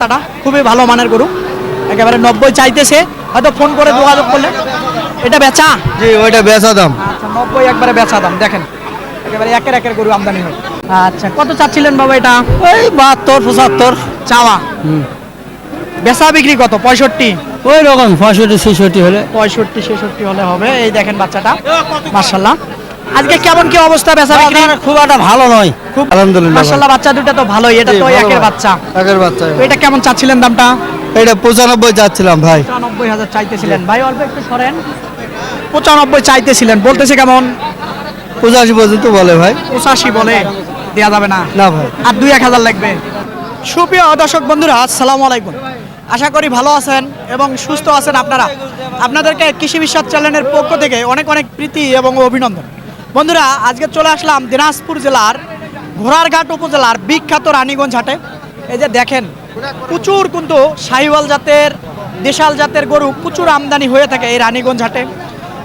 Tata খুবই ভালো মানের গরু, একেবারে 90 চাইতেছে, হয়তো ফোন করে যোগাযোগ করলে। এটা বেচা? জি ওইটা বেচা দাম। আচ্ছা 90 একবারে বেচা দাম। দেখেন একেবারে একের একের গরু আমদানি হয়। আচ্ছা কত চাচ্ছিলেন বাবা এটা? ওই 72 75 চাওয়া। বেচা বিক্রি কত? 65? ওই রকম 65 66 হলে। 65 66 হলে হবে। এই দেখেন বাচ্চাটা, মাশাআল্লাহ। আজকে কেমন কি অবস্থা বেচা বিক্রি? খুব একটা ভালো নয়, খুব আলহামদুলিল্লাহ। মাশাআল্লাহ, বাচ্চা দুটো তো ভালোই। এটা তো একের বাচ্চা। একের বাচ্চা। তো এটা কেমন চাচ্ছিলেন দামটা? এটা 95 যাচ্ছিলাম ভাই। 95,000 চাইতেছিলেন ভাই, অল্প একটু সরেন। 95 চাইতেছিলেন, বলতেছে কেমন? 85 পর্যন্ত বলে ভাই। 85 বলে, দেয়া যাবে না? না ভাই। আর 2-1000 লাগবে। সুপ্রিয় দর্শক বন্ধুরা, আসসালামু আলাইকুম। আশা করি ভালো আছেন এবং সুস্থ আছেন আপনারা। আপনাদেরকে কৃষি বিশ্বাস চ্যানেলের পক্ষ থেকে অনেক অনেক প্রীতি এবং অভিনন্দন। বন্ধুরা, আজকে চলে আসলাম দিনাজপুর জেলার ঘোড়ারঘাট উপজেলার বিখ্যাত রানীগঞ্জ হাটে। এই যে দেখেন, প্রচুর কিন্তু শাহিওয়াল জাতের, দেশাল জাতের গরু প্রচুর আমদানি হয়ে থাকে এই রানীগঞ্জ হাটে।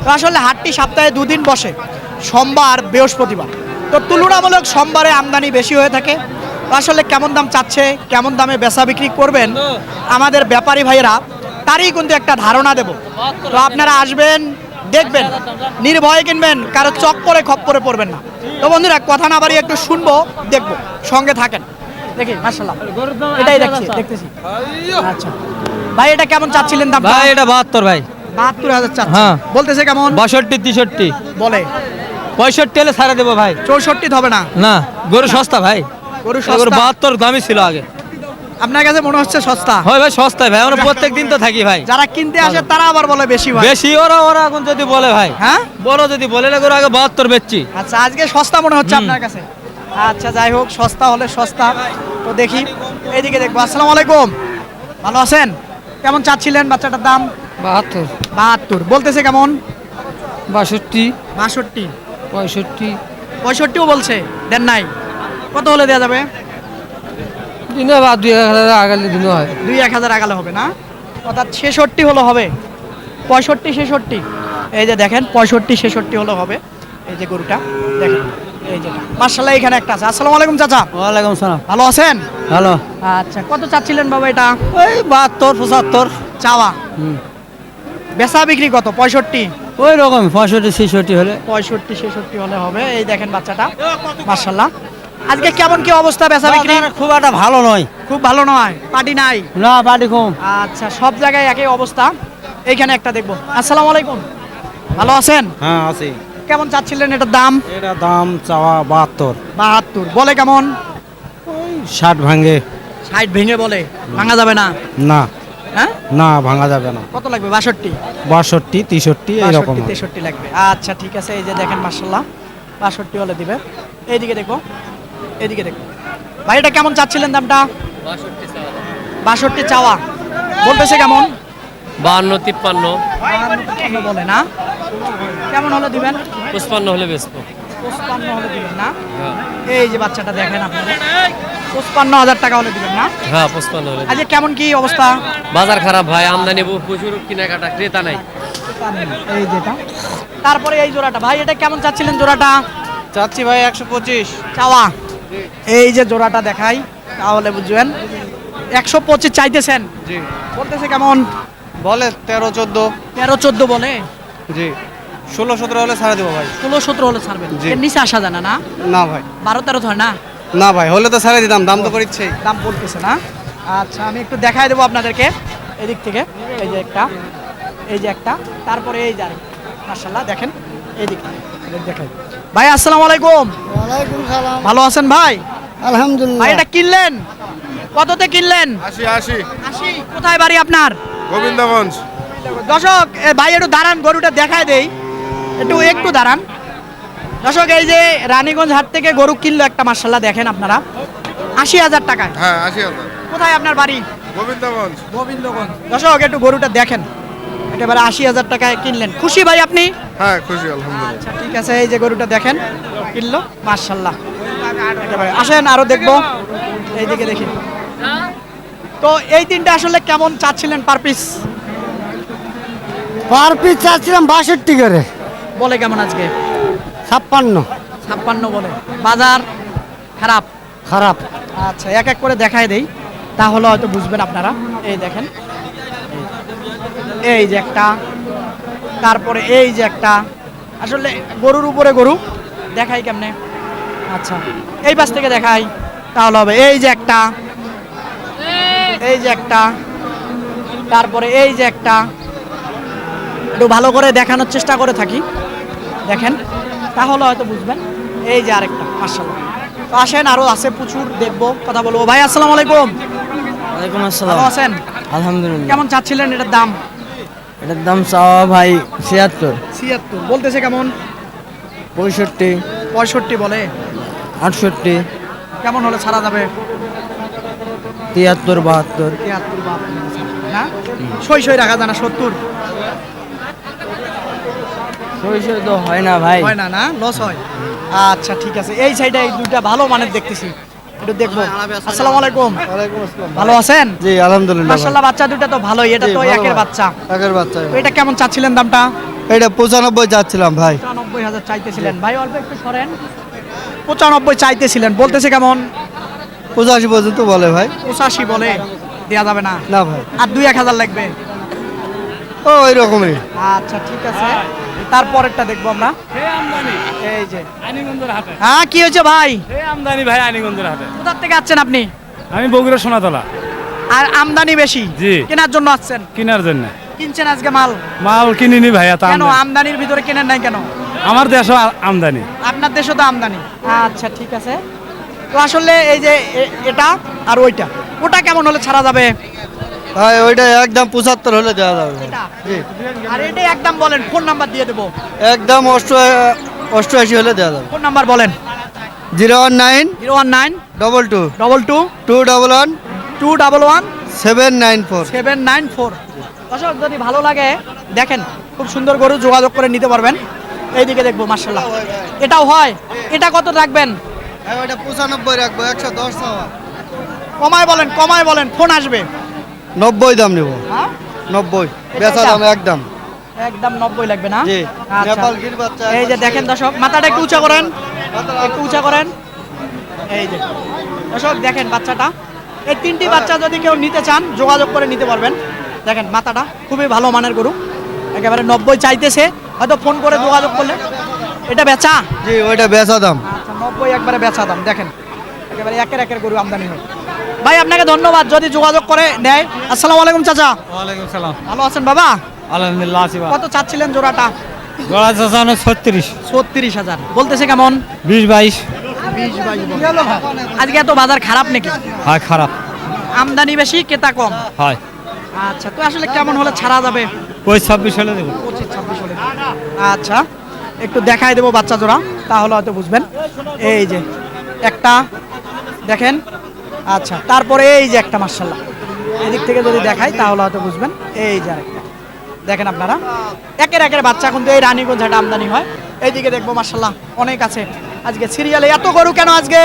তো আসলে হাটটি সপ্তাহে 2 দিন বসে, সোমবার বৃহস্পতিবার। তো তুলনামূলক সোমবারে আমদানি বেশি হয়ে থাকে। তো আসলে কেমন দাম চাচ্ছে, কেমন দামে বেচা বিক্রি করবেন আমাদের ব্যাপারী ভাইয়েরা, তারই কিন্তু একটা ধারণা দেব। তো আপনারা আসবেন, দেখবেন, নির্ভয়ে কিনবেন, কারো চক্করে খপ্পরে পড়বেন না। তো বন্ধুরা, কথা না বাড়িয়ে একটু শুনবো, দেখবো, সঙ্গে থাকেন। দেখি মাশাআল্লাহ, এটাই দেখতেছি। আচ্ছা ভাই, এটা কেমন চাচ্ছিলেন দাম? ভাই এটা 72 ভাই। 72,000 চাচ্ছে। হ্যাঁ। বলতেছে কেমন? 62 63 বলে 65 হলে ছাড়া দেবো ভাই। 64 হবে না? না, গরু সস্তা ভাই। গরু গরু সস্তা? 72 দামই ছিল আগে। আপনার কাছে মনে হচ্ছে সস্তা? হয় ভাই, সস্তায় ভাই, আমরা প্রত্যেক দিন তো থাকি ভাই। যারা কিনতে আসে তারা আবার বলে বেশি ভাই। বেশি ওরা এখন যদি বলে ভাই, হ্যাঁ বড় যদি বলে না, গরু আগে 72 বেচছি। আচ্ছা, আজকে সস্তা মনে হচ্ছে আপনার কাছে। আচ্ছা যাই হোক, সস্তা হলে সস্তা। তো দেখি, এইদিকে দেখবো। আসসালামু আলাইকুম, ভালো আছেন? কেমন চাচ্ছিলেন বাচ্চাটার দাম? 72 72 বলতেছে কেমন? 62 62 65 65ও বলছে। দেন নাই? কত হলে দেওয়া যাবে? দিনে বা 2000 আগালে দিনও হয়। 2-1000 আগালে হবে না, অর্থাৎ 66 হলো হবে। 65 66, এই যে দেখেন 65 66 হলো হবে। এই যে গরুটা দেখেন, এই যে মাশাআল্লাহ, এখানে একটা আছে। আসসালামু আলাইকুম চাচা। ওয়ালাইকুম সালাম। ভালো আছেন? হ্যালো। আচ্ছা কত চাচ্ছিলেন বাবা এটা? ওই 72 75। চাওয়া। বেচা বিক্রি কত? 65? ওই রকম 65 66 হলে। 65 66 হলে হবে। এই দেখেন বাচ্চাটা, মাশাআল্লাহ। আজকে কেমন কি অবস্থা বেচা বিক্রি? খুব একটা ভালো নয়। খুব ভালো নয়, পার্টি নাই? না, পাটি কম। আচ্ছা, সব জায়গায় একই অবস্থা। এইখানে একটা দেখবো। আসসালামু আলাইকুম, ভালো আছেন? হ্যাঁ আছি। কেমন চাচ্ছিলেন এটার দাম? এটা দাম চাওয়া 72। 72 বলে কেমন? 60 ভাঙে। 60 ভেঙে বলে, ভাঙা যাবে না? না হ্যাঁ, না, ভাঙা যাবে না। কত লাগবে? 62 62 63 এরকম। 63 লাগবে। আচ্ছা ঠিক আছে, এই যে দেখেন মাশাআল্লাহ, 62 হলে দিবে। এইদিকে দেখো, এইদিকে দেখো ভাই, এটা কেমন চাচ্ছিলেন দামটা? 62 চাওয়া, বলতেছে কেমন? 52 53 55 বলে না? কেমন হলে দিবেন? 55 হলে বেচবো। 55 হলে দিবেন না? এই যে বাচ্চাটা দেখেন আপনারা, 55,000 টাকা হলে দিবেন না? হ্যাঁ 55 হলে। আজকে কেমন কি অবস্থা? বাজার খারাপ ভাই, আমদানি প্রচুর, কেনাকাটা ক্রেতা নাই। এই যেটা, তারপরে এই জোড়াটা ভাই, এটা কেমন চাচ্ছিলেন জোড়াটা? চাচ্ছি ভাই 125 চাওয়া। এই যে জোড়াটা দেখাই, তাহলে বুঝবেন। 125 চাইতেছেন? জি। বলতেছে কেমন? বলে 13 14। 13 14 বলে। জি। 16 17 হলে ছাড়া দেবো ভাই। 16 17 হলে ছাড়বেন? জি। এর নিচে আসা জানা না? না ভাই। 12 13 হয় না? না ভাই, হলে তো ছাড়া দিতাম, দাম তো করিচ্ছে। দাম বলতেছে না? আচ্ছা, আমি একটু দেখাই দেবো আপনাদেরকে এদিক থেকে। এই যে একটা, এই যে একটা, তারপরে এই যে মাশাআল্লাহ দেখেন, এইদিক দেখাই। ভাই আসসালামু আলাইকুম। ওয়ালাইকুম সালাম। ভালো আছেন ভাই? আলহামদুলিল্লাহ। ভাই এটা কিনলেন কততে কিনলেন? 80 80। কোথায় বাড়ি আপনার? গোবিন্দগঞ্জ। দর্শক ভাই একটু দাঁড়ান, গরুটা দেখায় দেই, একটু দাঁড়ান দর্শক। এই যে রানীগঞ্জ হাট থেকে গরু কিনলো একটা, মাশাআল্লাহ দেখেন আপনারা, 80,000 টাকায়। হ্যাঁ 80,000। কোথায় আপনার বাড়ি? গোবিন্দগঞ্জ। গোবিন্দগঞ্জ। দর্শক একটু গরুটা দেখেন, একেবারে 80,000 টাকায় কিনলেন। খুশি ভাই আপনি? হ্যাঁ খুশি আলহামদুলিল্লাহ। আচ্ছা ঠিক আছে, এই যে গরুটা দেখেন কিনলো, মাশাআল্লাহ একেবারে। আসেন আরো দেখবো, এইদিকে দেখি। তো এই তিনটা আসলে কেমন চাচ্ছিলেন পার পিস? পার পিস চাচ্ছিলাম 62 করে। বলে কেমন আজকে? 56। 56 বলে। বাজার খারাপ? খারাপ। আচ্ছা এক এক করে দেখায় দেই। তাহলে হয়তো বুঝবেন আপনারা। এই দেখেন, এই যে একটা, তারপরে এই যে একটা, আসলে গরুর উপরে গরু দেখাই কেমনে, আচ্ছা এই পাশ থেকে দেখাই তাহলে হবে। এই যে একটা, এই যে একটা, তারপরে এই যে একটা, একটু ভালো করে দেখানোর চেষ্টা করে থাকি, দেখেন তাহলে হয়তো বুঝবেন। এই যে আরেকটা, মাশাআল্লাহ। তো আসেন, আরো আছে প্রচুর, দেখবো, কথা বলবো। ভাই আসসালামু আলাইকুম। ওয়ালাইকুম ভালো আসসালাম। আছেন? আলহামদুলিল্লাহ। কেমন চাচ্ছিলেন এটার দাম? এটার দাম চাওয়া ভাই 76, 76 বলতেছে, কেমন? 65, 65 বলে। 68, কেমন হলে ছাড়া যাবে? 73, 72। 73 বা না, সই রাখা যায় না? 70 সই তো হয় না ভাই। হয় না, না লস হয়। আচ্ছা ঠিক আছে, এই সাইডে এই দুইটা ভালো মানের দেখতেছি, একটু দেখবো। আসসালামু আলাইকুম, ওয়ালাইকুম আসসালাম। ভালো আছেন? জি আলহামদুলিল্লাহ। মাশাআল্লাহ, বাচ্চা দুইটা তো ভালোই। এটা জি, তো ভালো একের ভাই। বাচ্চা। আগের বাচ্চা। তো এটা কেমন চাচ্ছিলেন দামটা? এটা 95 যাচ্ছিলাম ভাই। 95,000 চাইতেছিলেন ভাই, অল্প একটু সরেন। 95 চাইতেছিলেন, বলতেছে কেমন? 85 পর্যন্ত বলে ভাই। 85 বলে, দেয়া যাবে না? না ভাই, আর 2-1,000 লাগবে। ও ওই রকমই। আচ্ছা ঠিক আছে, তারপরেরটা দেখবো আমরা। এই যে, হ্যাঁ কি হয়েছে ভাই? আমদানি ভাই আনিগঞ্জের হাটে। কোথা থেকে আসছেন আপনি? আমি বগুড়া সোনাতলা আর আমদানি বেশি জি। কেনার জন্য আসছেন? কেনার জন্য কিনছেন আজকে মাল? মাল কিনিনি ভাইয়া তা কেন আমদানির ভিতরে কেনেন নাই কেন? আমার দেশও আমদানি। আপনার দেশে তো আমদানি। আচ্ছা ঠিক আছে। তো আসলে এই যে এটা আর ওটা কেমন হলে ছাড়া যাবে? ভাই ওইটা একদম 75 হলে দেওয়া যাবে ভাই। এটা জি, আর এটা একদম বলেন, ফোন নাম্বার দিয়ে দেবো। একদম 88 হলে দেওয়া যাবে। ফোন নাম্বার বলেন। 019 019 22 22 211 211 794। 794। দর্শক যদি ভালো লাগে দেখেন, খুব সুন্দর গরু, যোগাযোগ করে নিতে পারবেন। এইদিকে দেখবো, মাশাআল্লাহ এটাও হয়। এটা কত রাখবেন? হ্যাঁ ওইটা 95 রাখবো, 110 চাওয়া। কমায় বলেন, ফোন আসবে। 90 দাম নেব। হ্যাঁ 90 এটাই বেচা দাম? দাম একদম। একদম 90 লাগবে না? জি, আচ্ছা। নেপাল গির বাচ্চা। এই যে দেখেন দর্শক, মাথাটা একটু উঁচা করেন, একটু উঁচা করেন। এই যে দর্শক দেখেন বাচ্চাটা, এই তিনটি বাচ্চা যদি কেউ নিতে চান যোগাযোগ করে নিতে পারবেন। দেখেন মাথাটা খুবই ভালো মানের গরু, একেবারে 90 চাইতেছে, হয়তো ফোন করে যোগাযোগ করলে। এটা বেচা? জি ওইটা বেচা দাম। আচ্ছা 90 একবারে বেচা দাম। দেখেন একেবারে একের গরু আমদানি হয়। ভাই আপনাকে ধন্যবাদ, যদি যোগাযোগ করে নেয়। আসসালামু আলাইকুম চাচা। ওয়ালাইকুম সালাম। ভালো আছেন বাবা? আলহামদুলিল্লাহ আছি ভাই। কত চাচ্ছিলেন জোড়াটা? জোড়া চাচানো 36, 36,000 বলতেছে, কেমন? 20-22। 20-22। আজকে এত বাজার খারাপ নাকি? হয় খারাপ আমদানি বেশি, ক্রেতা কম? হয়। আচ্ছা, তো আসলে কেমন হলে ছাড়া যাবে? ওই 26 হলে দেবো। 25-26 হলে। আচ্ছা একটু দেখাই দেবো বাচ্চা জোড়া, তাহলে হয়তো বুঝবেন। এই যে একটা দেখেন, আচ্ছা তারপরে এই যে একটা, মাশাআল্লাহ এদিক থেকে যদি দেখাই তাহলে হয়তো বুঝবেন। এই যে আরেকটা দেখেন আপনারা, একের বাচ্চা কিন্তু এই রানীগঞ্জ হাটে আমদানি হয়। এইদিকে দেখবো, মাশাআল্লাহ অনেক আছে। আজকে সিরিয়ালে এত গরু কেন আজকে?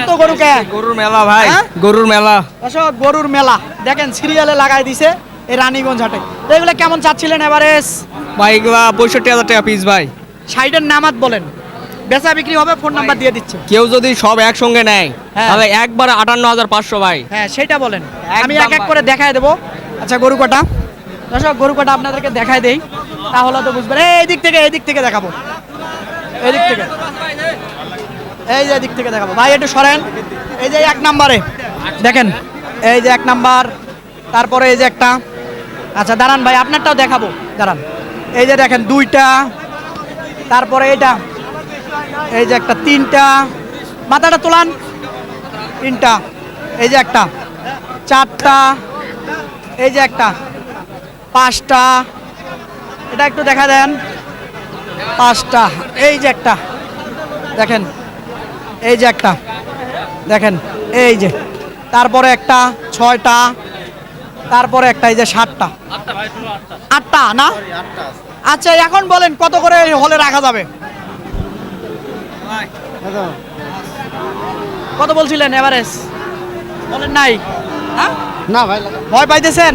এত গরু কে? গরুর মেলা ভাই, হ্যাঁ? গরুর মেলা। দর্শক গরুর মেলা দেখেন, সিরিয়ালে লাগাই দিছে এই রানীগঞ্জ হাটে। তো এগুলো কেমন চাচ্ছিলেন এভারেজ? ভাই এগুলা 65,000 টাকা পিস ভাই। সাইডের নামাত বলেন, বেচা বিক্রি হবে, ফোন নাম্বার দিয়ে দিচ্ছে। কেউ যদি সব একসঙ্গে নেয় হ্যাঁ। তাহলে একবারে 58,500 ভাই। হ্যাঁ সেটা বলেন, আমি একদম এক এক ভাই। করে দেখায় দেবো। আচ্ছা গরু কটা, দর্শক গরু কটা আপনাদেরকে দেখাই দেই, তাহলে তো বুঝবেন। এই দিক থেকে দেখাবো, এদিক থেকে, এই যে এদিক থেকে দেখাবো। ভাই একটু সরেন। এই যে 1 নাম্বারে দেখেন, এই যে 1 নাম্বার, তারপরে এই যে একটা। আচ্ছা দাঁড়ান ভাই, আপনারটাও দেখাবো, দাঁড়ান। এই যে দেখেন 2টা, তারপরে এটা, এই যে একটা 3টা, মাথাটা তোলান, 3টা, এই যে একটা 4টা, এই যে একটা 5টা, এটা একটু দেখা দেন, 5টা, এই যে একটা দেখেন, এই যে একটা দেখেন, এই যে তারপরে একটা 6টা, তারপরে একটা, এই যে 7টা, 8টা না? আচ্ছা এখন বলেন কত করে হলে রাখা যাবে? কত বলছিলেন এভারেজ? বলেন নাই? হ্যাঁ না ভাই, ভয় পাইতেছেন?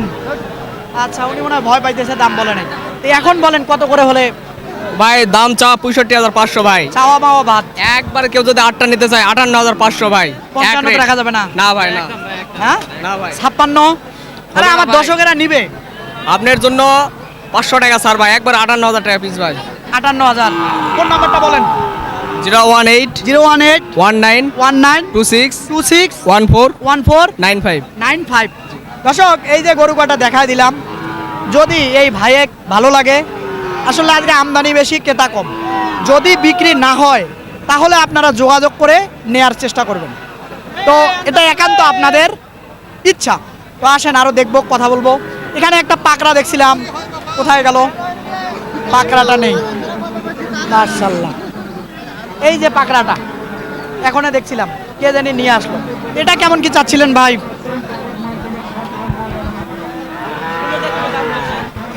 আচ্ছা উনি মনে হয় ভয় পাইতেছে, দাম বলে নাই। তো এখন বলেন কত করে হলে? ভাই দাম চাওয়া 65,500 ভাই। চাওয়া মাওয়া ভাত একবারে কেউ যদি 8টা নিতে চায় 58,500 ভাই। 55 রাখা যাবে না? না ভাই না। হ্যাঁ না ভাই 56। আরে না আমার ভাই। দর্শকেরা নিবে আপনার জন্য 500 টাকা স্যার ভাই একবার 58,000 টাকা পিস ভাই 58,000। ফোন নাম্বারটা বলেন। 018 018 19 19 26 26 14 14 95 95। দর্শক এই যে গরু কটা দেখাই দিলাম, যদি এই ভাইয়ে ভালো লাগে, আসলে আজকে আমদানি বেশি ক্রেতা কম, যদি বিক্রি না হয় তাহলে আপনারা যোগাযোগ করে নেয়ার চেষ্টা করবেন। তো এটা একান্ত আপনাদের ইচ্ছা। তো আসেন আরও দেখবো, কথা বলবো। এখানে একটা পাকড়া দেখছিলাম, কোথায় গেল পাকড়াটা? নেই, মাশাআল্লাহ। এই যে পাকড়াটা এখনই দেখছিলাম, কে জানি নিয়ে আসলো। এটা কেমন কি চাচ্ছিলেন ভাই?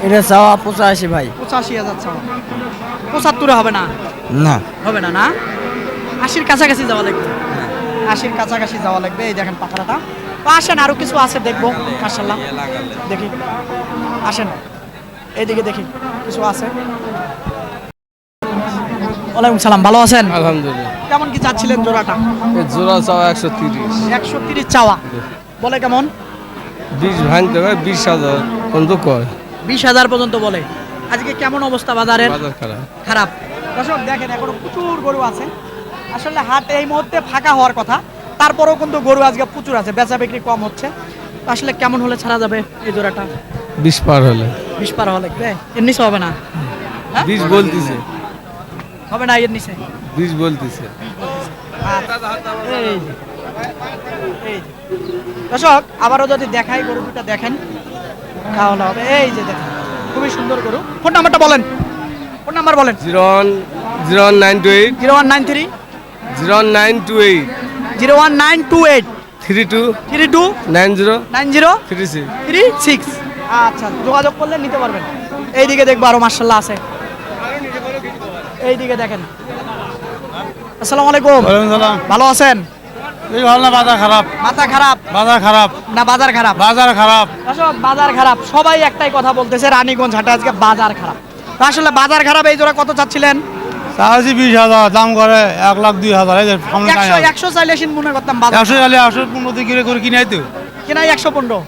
এটা চাওয়া 85 ভাই। 85,000 চাওয়া। 75 হবে না? না হবে না, না 80-র কাছাকাছি যাওয়া লাগবে। 80-র কাছাকাছি যাওয়া লাগবে। এই দেখেন পাকড়াটা। তো আসেন আরো কিছু আছে দেখবো, মাশাআল্লাহ। দেখি, আসেন এইদিকে দেখি কিছু আছে। ওয়ালাইকুম সালাম, ভালো আছেন? আলহামদুলিল্লাহ। কেমন কি চাচ্ছিলেন জোড়াটা? এই জোড়া চাওয়া 130। 130 চাওয়া, বলে কেমন? 20 ভাঙতে হয়, 20,000 পর্যন্ত কয়। 20,000 পর্যন্ত বলে। আজকে কেমন অবস্থা বাজারের? বাজার খারাপ। খারাপ। দর্শক দেখেন এখনো প্রচুর গরু আছে। আসলে হাট এই মুহূর্তে ফাঁকা হওয়ার কথা, তারপরেও কিন্তু গরু আজকে প্রচুর আছে, বেচা বিক্রি কম হচ্ছে। তো আসলে কেমন হলে ছাড়া যাবে এই জোড়াটা? 20 পার হলে। 20 পার হওয়া লাগবে? এর নিচে হবে না? হ্যাঁ? 20 বলতিছে। হবে না এর নিচে? 20 বলতিছে। এই যে, এই যে। দর্শক আবারও যদি দেখাই গরু দুটা দেখেন তাহলে হবে। এই যে দেখেন খুবই সুন্দর গরু। ফোন নাম্বারটা বলেন, ফোন নাম্বার বলেন। 01928 0193 0928 01928 32 32 90 90 36। 36। আচ্ছা, যোগাযোগ করলে নিতে পারবেন। এইদিকে দেখবো আরো মাশাআল্লাহ আছে। এইদিকে দেখেন। আসসালামু আলাইকুম। ভালো আছেন? ভালো না, বাজার খারাপ, মাথা খারাপ বাজার খারাপ, না বাজার খারাপ? বাজার খারাপ। আসলে বাজার খারাপ, সবাই একটাই কথা বলতেছে, রানীগঞ্জ হাটে আজকে বাজার খারাপ। তো আসলে বাজার খারাপ। এই জোড়া কত চাচ্ছিলেন? চাচ্ছি 20,000, দাম করে 1,02,000। এই যে সামনে 100 চাইলে মনে করতাম বাজার 100 চালে 115 দিয়ে করে কিনাই তো। কিনাই 115।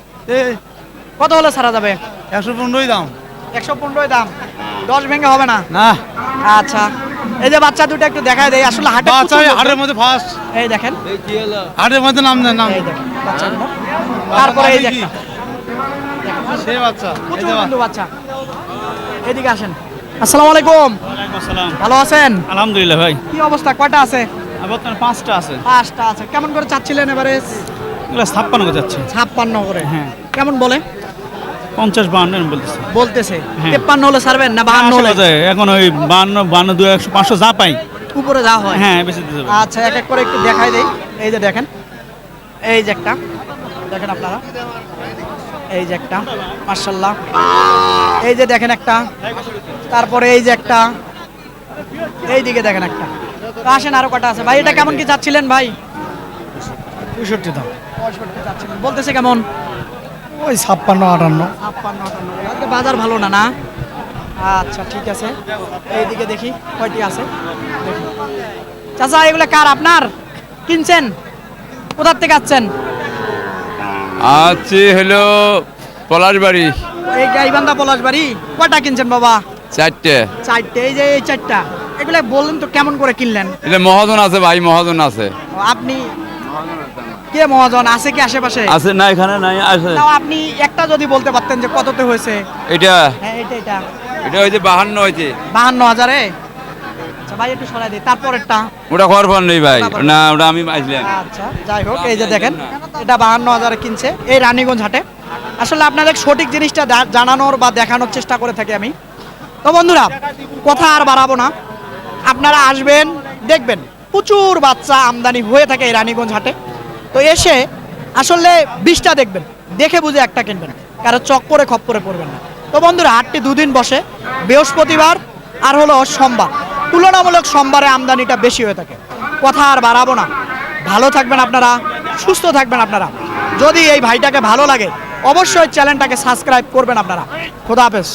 কত হলে ছাড়া যাবে? 115ই দাম। 115 দাম, 10 ভেঙে হবে না? না, আচ্ছা, এই যে বাচ্চা দুটো একটু দেখায় দেয়। আসলে হাটে বাচ্চা প্রচুর লোক। হাটের মধ্যে ফার্স্ট, এই দেখেন, হাটের মধ্যে নাম দেন, নাম এই দেখেন বাচ্চাগুলো। তারপরে এই যে একটা সে বাচ্চা। প্রচুর কিন্তু বাচ্চা। এদিকে আসেন। আসসালামু আলাইকুম। ভালো আছেন? আলহামদুলিল্লাহ ভাই। কি অবস্থা, কয়টা আছে? বর্তমানে 5টা আছে। 5টা আছে। কেমন করে চাচ্ছিলেন এবারে? এগুলো 56 করে যাচ্ছে। 56 করে। হ্যাঁ। কেমন বলে? 50-52 বলতেছে। বলতেছে হ্যাঁ। 53 হলে ছাড়বেন না 52 হলে? এখন ওই 52, 200, 500 যা পাই। উপরে যা হয়। হ্যাঁ, বেশি দিতে হবে। আচ্ছা, এক এক করে একটু দেখাই দেই। এই যে দেখেন, এই যে একটা দেখেন আপনারা, এই যে একটা মাশাআল্লাহ। এই যে দেখেন একটা, তারপরে এই যে একটা, এই দিকে দেখেন একটা। তো আসেন আরো কটা আছে ভাই। এটা কেমন কি চাচ্ছিলেন ভাই? 65 দাম। 65 চাচ্ছিলেন। বলতেছে কেমন? ওই 56-58। 56-58। আজকে বাজার ভালো না, না? আচ্ছা ঠিক আছে। এইদিকে দেখি কয়টি আছে দেখি। চাচা এগুলো কার, আপনার কিনছেন? কোথার থেকে আসছেন? আছি হলো পলাশবাড়ি। এই গাইবান্ধা পলাশবাড়ি। কয়টা কিনছেন বাবা? 4টে। 4টে। এই যে এই 4টা, এগুলো বললেন তো কেমন করে কিনলেন? এটা মহাজন আছে ভাই, মহাজন আছে। ও, আপনি কে মহাজন আছে কি আশেপাশে? আছে না, এখানে নাই, আছে। তাও আপনি একটা যদি বলতে পারতেন যে কততে হয়েছে? এটা হ্যাঁ এটা এটা হয়েছে 52 হয়েছে। 52,000-এ। আচ্ছা ভাই একটু সরাই দিই। তারপরেরটা? ওটা খবর পান নেই ভাই, না ওটা আমি আসলাম। আচ্ছা যাই হোক, এই যে দেখেন এটা 52,000-এ কিনছে এই রানীগঞ্জ হাটে। আসলে আপনাদের সঠিক জিনিসটা জানানোর বা দেখানোর চেষ্টা করে থাকি আমি। তো বন্ধুরা কথা আর বাড়াবো না, আপনারা আসবেন, দেখবেন প্রচুর বাচ্চা আমদানি হয়ে থাকে এই রানীগঞ্জ হাটে। তো এসে আসলে 20টা দেখবেন, দেখে বুঝে একটা কিনবেন, কারো চক্করে খপ্পরে পড়বেন না। তো বন্ধুরা হাটটি 2 দিন বসে, বৃহস্পতিবার আর হলো সোমবার। তুলনামূলক সোমবারে আমদানিটা বেশি হয়ে থাকে। কথা আর বাড়াবো না, ভালো থাকবেন আপনারা, সুস্থ থাকবেন আপনারা। যদি এই ভাইটাকে ভালো লাগে অবশ্যই চ্যানেলটাকে সাবস্ক্রাইব করবেন আপনারা। খোদা হাফেজ।